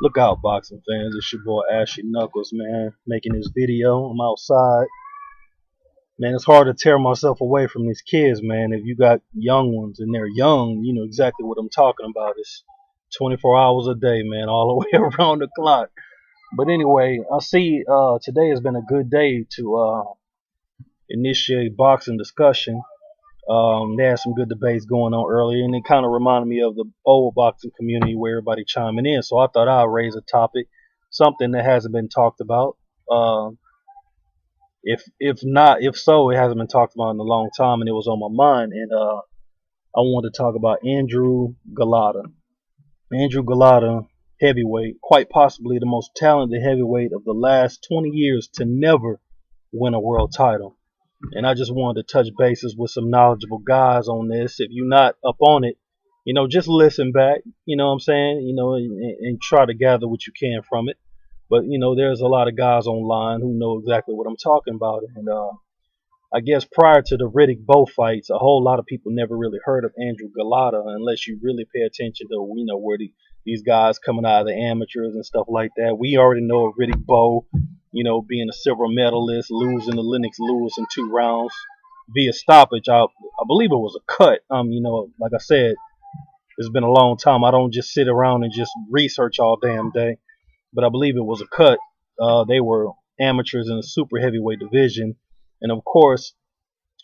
Look out, boxing fans. It's your boy Ashley Knuckles, man, making this video. I'm outside. Man, it's hard to tear myself away from these kids, man. If you got young ones and they're young, you know exactly what I'm talking about. It's 24 hours a day, man, all the way around the clock. But anyway, I see today has been a good day to initiate boxing discussion. They had some good debates going on earlier, and it kind of reminded me of the old boxing community where everybody chiming in. So I thought I'd raise a topic, something that hasn't been talked about. If so, it hasn't been talked about in a long time, and it was on my mind. And I wanted to talk about Andrew Golota. Andrew Golota, heavyweight, quite possibly the most talented heavyweight of the last 20 years to never win a world title. And I just wanted to touch bases with some knowledgeable guys on this. If you're not up on it, you know, just listen back, you know what I'm saying, you know, and try to gather what you can from it. But, you know, there's a lot of guys online who know exactly what I'm talking about. And I guess prior to the Riddick Bowe fights, a whole lot of people never really heard of Andrew Golota unless you really pay attention to, you know, where these guys coming out of the amateurs and stuff like that. We already know of Riddick Bowe, you know, being a silver medalist, losing to Lennox Lewis in 2 rounds via stoppage. I believe it was a cut. You know, like I said, it's been a long time. I don't just sit around and just research all damn day. But I believe it was a cut. They were amateurs in the super heavyweight division. And of course,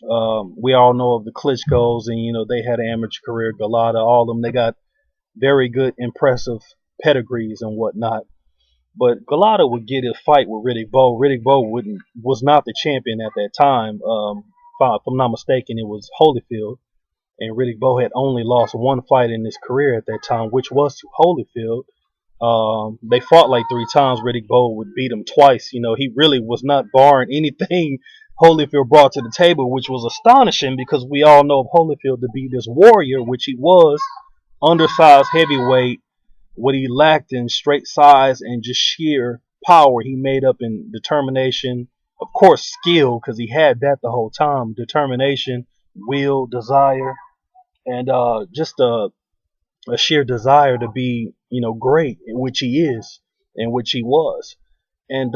we all know of the Klitschko's, and you know they had an amateur career. Golota, all of them, they got very good, impressive pedigrees and whatnot. But Golota would get a fight with Riddick Bowe. Riddick Bowe was not the champion at that time. If I'm not mistaken, it was Holyfield, and Riddick Bowe had only lost 1 fight in his career at that time, which was to Holyfield. They fought like 3 times. Riddick Bowe would beat him twice. You know, he really was not barring anything Holyfield brought to the table, which was astonishing because we all know of Holyfield to be this warrior, which he was, undersized heavyweight. What he lacked in straight size and just sheer power, he made up in determination, of course skill, because he had that the whole time, determination, will, desire, and just a sheer desire to be, you know, great, which he is and which he was. And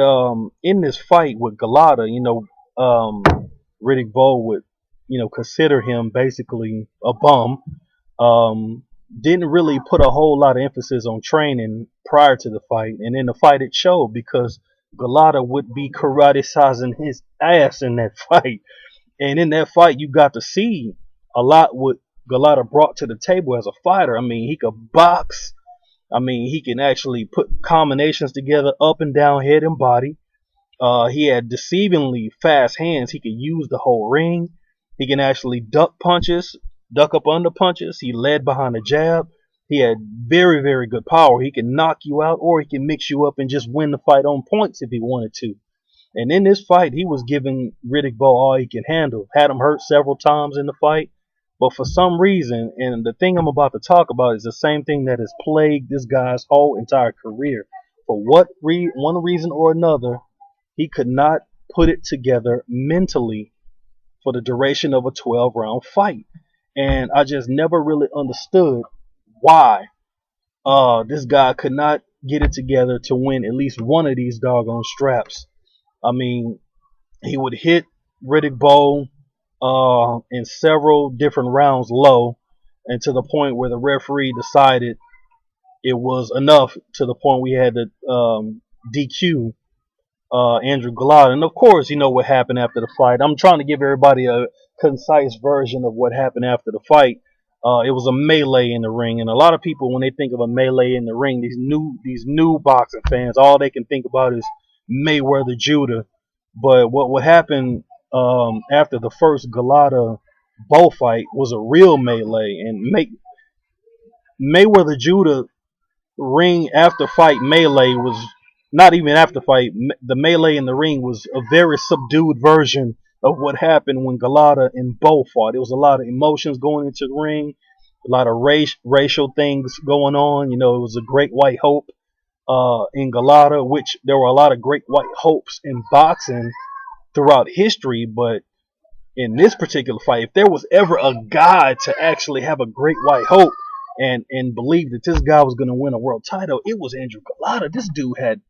in this fight with Golota, you know, Riddick Bowe would, you know, consider him basically a bum. Didn't really put a whole lot of emphasis on training prior to the fight, and in the fight it showed because Golota would be karate-sizing his ass in that fight. And in that fight, you got to see a lot what Golota brought to the table as a fighter. I mean, he could box. I mean, he can actually put combinations together up and down, head and body. He had deceivingly fast hands. He could use the whole ring. He can actually duck punches, duck up under punches. He led behind a jab. He had very, very good power. He can knock you out, or he can mix you up and just win the fight on points if he wanted to. And in this fight, he was giving Riddick Bowe all he could handle. Had him hurt several times in the fight. But for some reason, and the thing I'm about to talk about is the same thing that has plagued this guy's whole entire career. For one reason or another, he could not put it together mentally for the duration of a 12-round fight. And I just never really understood why this guy could not get it together to win at least one of these doggone straps. I mean, he would hit Riddick Bowe in several different rounds low, and to the point where the referee decided it was enough, to the point we had to DQ Andrew Golota. And of course, you know what happened after the fight. I'm trying to give everybody a concise version of what happened after the fight. It was a melee in the ring, and a lot of people, when they think of a melee in the ring, these new boxing fans, all they can think about is Mayweather Judah. But what happened after the first Golota Bowe fight was a real melee, and Mayweather Judah ring after fight melee was not even after fight. The melee in the ring was a very subdued version of what happened when Golota and Bowe fought. There was a lot of emotions going into the ring, a lot of racial things going on. You know, it was a great white hope in Golota, which there were a lot of great white hopes in boxing throughout history. But in this particular fight, if there was ever a guy to actually have a great white hope and believed that this guy was going to win a world title, it was Andrew Golota. This dude had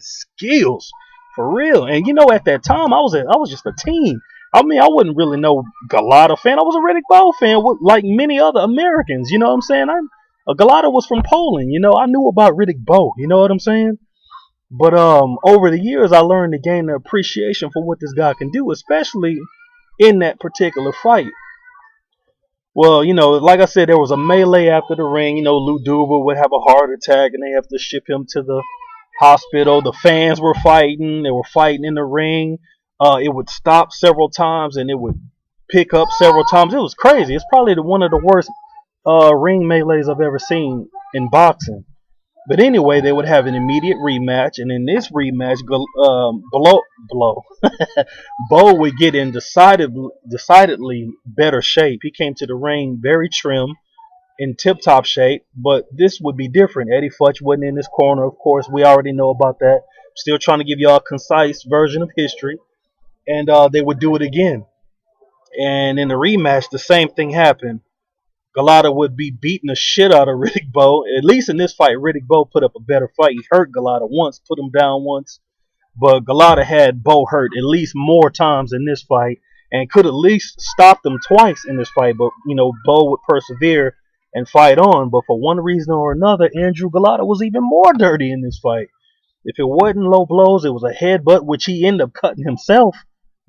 skills for real. And at that time, I was just a teen. I wasn't really no Golota fan. I was a Riddick Bowe fan, like many other Americans. You know what I'm saying? Golota was from Poland. I knew about Riddick Bowe. You know what I'm saying? But over the years, I learned to gain an appreciation for what this guy can do, especially in that particular fight. Well, like I said, there was a melee after the ring. Lou Duva would have a heart attack, and they have to ship him to the hospital. The fans were fighting. They were fighting in the ring. It would stop several times, and it would pick up several times. It was crazy. It's probably one of the worst ring melees I've ever seen in boxing. But anyway, they would have an immediate rematch, and in this rematch, Bowe would get in decidedly better shape. He came to the ring very trim, in tip-top shape, but this would be different. Eddie Futch wasn't in this corner, of course. We already know about that. Still trying to give y'all a concise version of history, and they would do it again. And in the rematch, the same thing happened. Golota would be beating the shit out of Riddick Bowe. At least in this fight, Riddick Bowe put up a better fight. He hurt Golota once, put him down once. But Golota had Bowe hurt at least more times in this fight and could at least stop him twice in this fight. But, Bowe would persevere and fight on. But for one reason or another, Andrew Golota was even more dirty in this fight. If it wasn't low blows, it was a headbutt, which he ended up cutting himself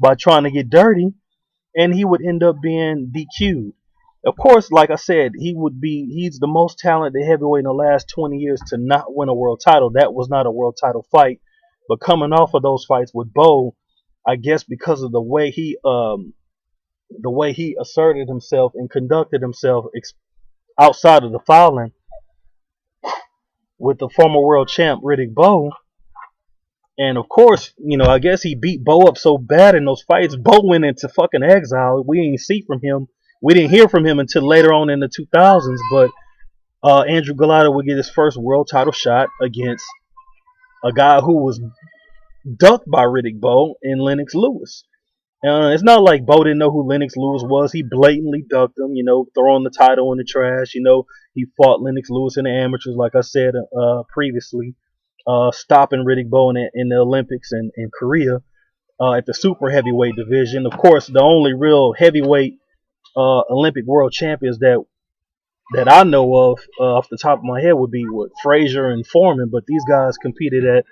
by trying to get dirty. And he would end up being DQ'd. Of course, like I said, he's the most talented heavyweight in the last 20 years to not win a world title. That was not a world title fight. But coming off of those fights with Bowe, I guess because of the way he asserted himself and conducted himself outside of the fouling with the former world champ Riddick Bowe. And of course, I guess he beat Bowe up so bad in those fights, Bowe went into fucking exile. We didn't see from him. We didn't hear from him until later on in the 2000s, but Andrew Golota would get his first world title shot against a guy who was ducked by Riddick Bowe in Lennox Lewis. It's not like Bowe didn't know who Lennox Lewis was. He blatantly ducked him, throwing the title in the trash. He fought Lennox Lewis in the amateurs, like I said previously, stopping Riddick Bowe in the Olympics and in Korea at the super heavyweight division. Of course, the only real heavyweight Olympic world champions that I know of off the top of my head would be Frazier and Foreman, but these guys competed at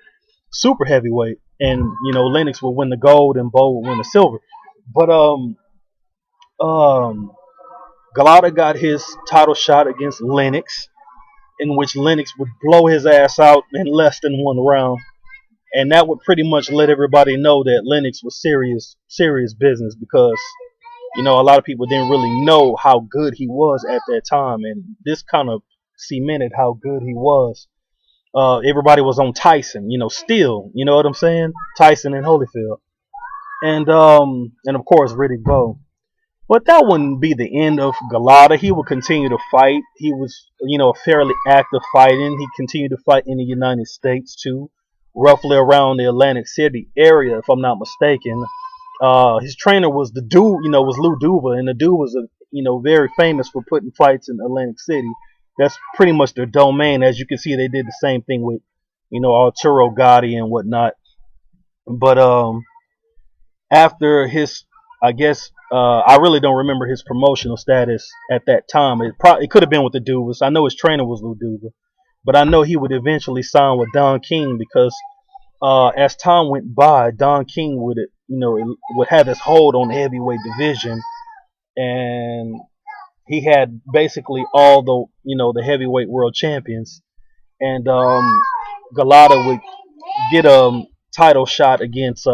super heavyweight, and Lennox would win the gold and Bowe would win the silver. But Golota got his title shot against Lennox, in which Lennox would blow his ass out in less than one round, and that would pretty much let everybody know that Lennox was serious business, because a lot of people didn't really know how good he was at that time, and this kind of cemented how good he was. Everybody was on Tyson, still, you know what I'm saying? Tyson and Holyfield, and of course Riddick Bowe. But that wouldn't be the end of Golota. He would continue to fight. He was, fairly active fighting. He continued to fight in the United States too, roughly around the Atlantic City area, if I'm not mistaken. His trainer was was Lou Duva, and the dude was very famous for putting fights in Atlantic City. That's pretty much their domain. As you can see, they did the same thing with Arturo Gatti and whatnot. But after his, I guess I really don't remember his promotional status at that time. It could have been with the Duvas. I know his trainer was Lou Duva, but I know he would eventually sign with Don King, because as time went by, Don King would have his hold on the heavyweight division, and he had basically all the heavyweight world champions, and Golota would get a title shot against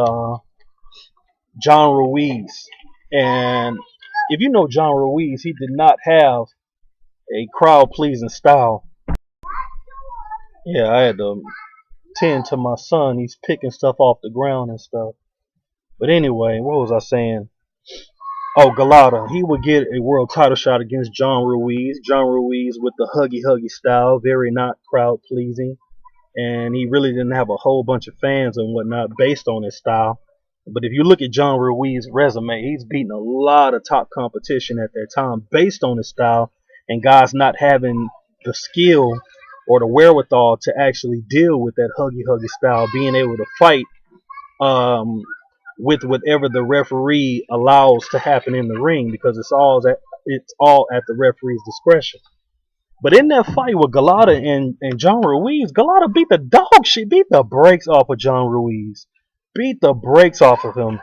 John Ruiz. And if you know John Ruiz, he did not have a crowd pleasing style. Yeah, I had to tend to my son. He's picking stuff off the ground and stuff. But anyway, what was I saying? Oh, Golota. He would get a world title shot against John Ruiz. John Ruiz with the huggy style, very not crowd pleasing. And he really didn't have a whole bunch of fans and whatnot based on his style. But if you look at John Ruiz's resume, he's beaten a lot of top competition at that time based on his style. and guys not having the skill or the wherewithal to actually deal with that huggy style, being able to fight um, with whatever the referee allows to happen in the ring, because it's all at the referee's discretion. But in that fight with Golota and John Ruiz, Golota beat the dog shit, beat the brakes off of John Ruiz, beat the brakes off of him,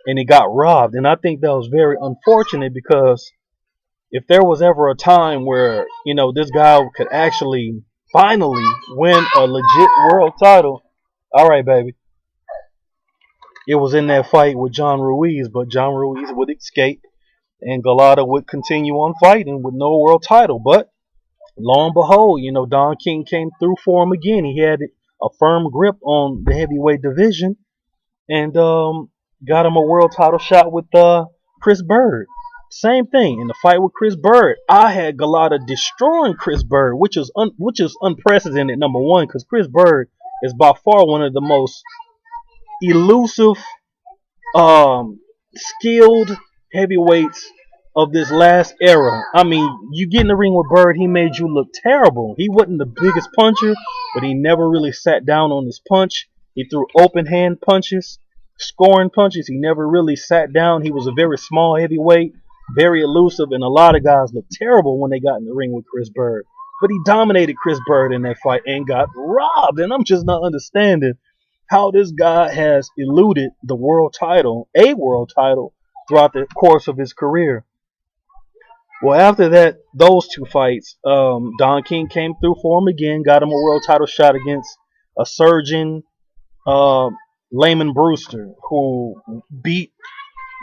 and he got robbed. And I think that was very unfortunate, because if there was ever a time where, this guy could actually finally win a legit world title, all right, baby, it was in that fight with John Ruiz. But John Ruiz would escape, and Golota would continue on fighting with no world title. But lo and behold, Don King came through for him again. He had a firm grip on the heavyweight division, and got him a world title shot with Chris Bird. Same thing in the fight with Chris Bird. I had Golota destroying Chris Bird, which is unprecedented. Number one, because Chris Bird is by far one of the most elusive, skilled heavyweights of this last era. I mean, you get in the ring with Bird, he made you look terrible. He wasn't the biggest puncher, but he never really sat down on his punch. He threw open hand punches, scoring punches. He never really sat down. He was a very small heavyweight, very elusive, and a lot of guys looked terrible when they got in the ring with Chris Bird. But he dominated Chris Bird in that fight and got robbed. And I'm just not understanding how this guy has eluded the world title, a world title, throughout the course of his career. Well, after that, those two fights, Don King came through for him again, got him a world title shot against a surgeon, Layman Brewster, who beat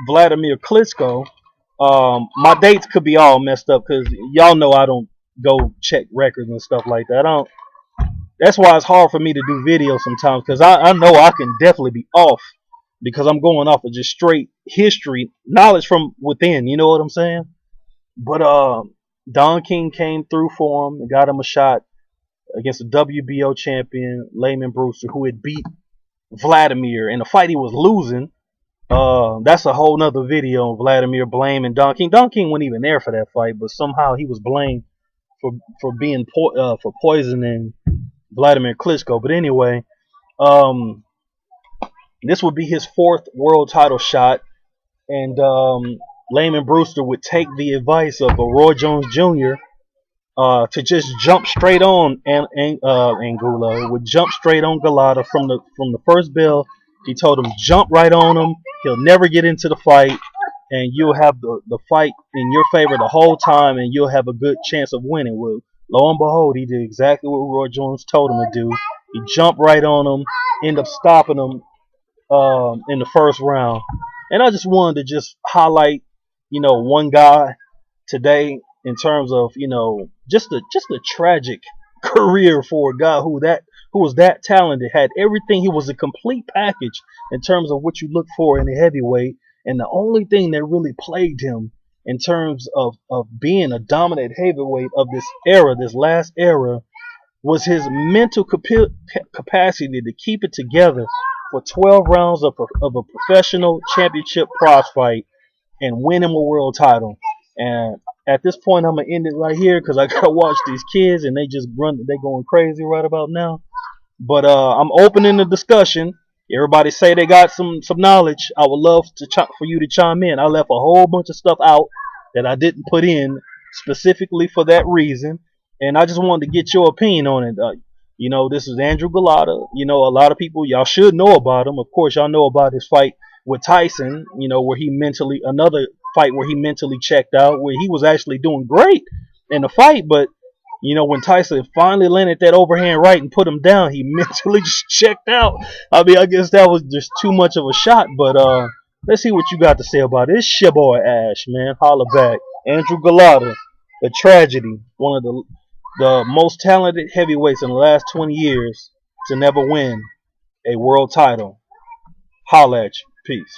Vladimir Klitschko. My dates could be all messed up, because y'all know I don't go check records and stuff like that. That's why it's hard for me to do videos sometimes, because I know I can definitely be off, because I'm going off of just straight history, knowledge from within, you know what I'm saying? But Don King came through for him and got him a shot against a WBO champion, Layman Brewster, who had beat Vladimir in a fight he was losing. That's a whole nother video. Vladimir blaming Don King. Don King wasn't even there for that fight, but somehow he was blamed for being for poisoning Vladimir Klitschko. But anyway, this would be his fourth world title shot, and Layman Brewster would take the advice of Roy Jones Jr. To just jump straight on Angulo. Would jump straight on Golota from the first bell. He told him, jump right on him. He'll never get into the fight, and you'll have the fight in your favor the whole time, and you'll have a good chance of winning. Well, lo and behold, he did exactly what Roy Jones told him to do. He jumped right on him, ended up stopping him in the first round. And I just wanted to just highlight, one guy today in terms of, just a tragic career for a guy who was that talented, had everything. He was a complete package in terms of what you look for in a heavyweight. And the only thing that really plagued him in terms of being a dominant heavyweight of this era, this last era, was his mental capacity to keep it together for 12 rounds of a professional championship prize fight and win him a world title. And at this point, I'm gonna end it right here, because I gotta watch these kids, and they going crazy right about now. But I'm opening the discussion. Everybody say they got some knowledge. I would love for you to chime in. I left a whole bunch of stuff out that I didn't put in specifically for that reason, and I just wanted to get your opinion on it. This is Andrew Golota. A lot of people, y'all should know about him. Of course, y'all know about his fight with Tyson, where another fight where he mentally checked out, where he was actually doing great in the fight, but when Tyson finally landed that overhand right and put him down, he mentally just checked out. I mean, I guess that was just too much of a shot, but let's see what you got to say about it. It's your boy Ash, man. Holla back. Andrew Golota, a tragedy, one of the most talented heavyweights in the last 20 years to never win a world title. Holla at you. Peace.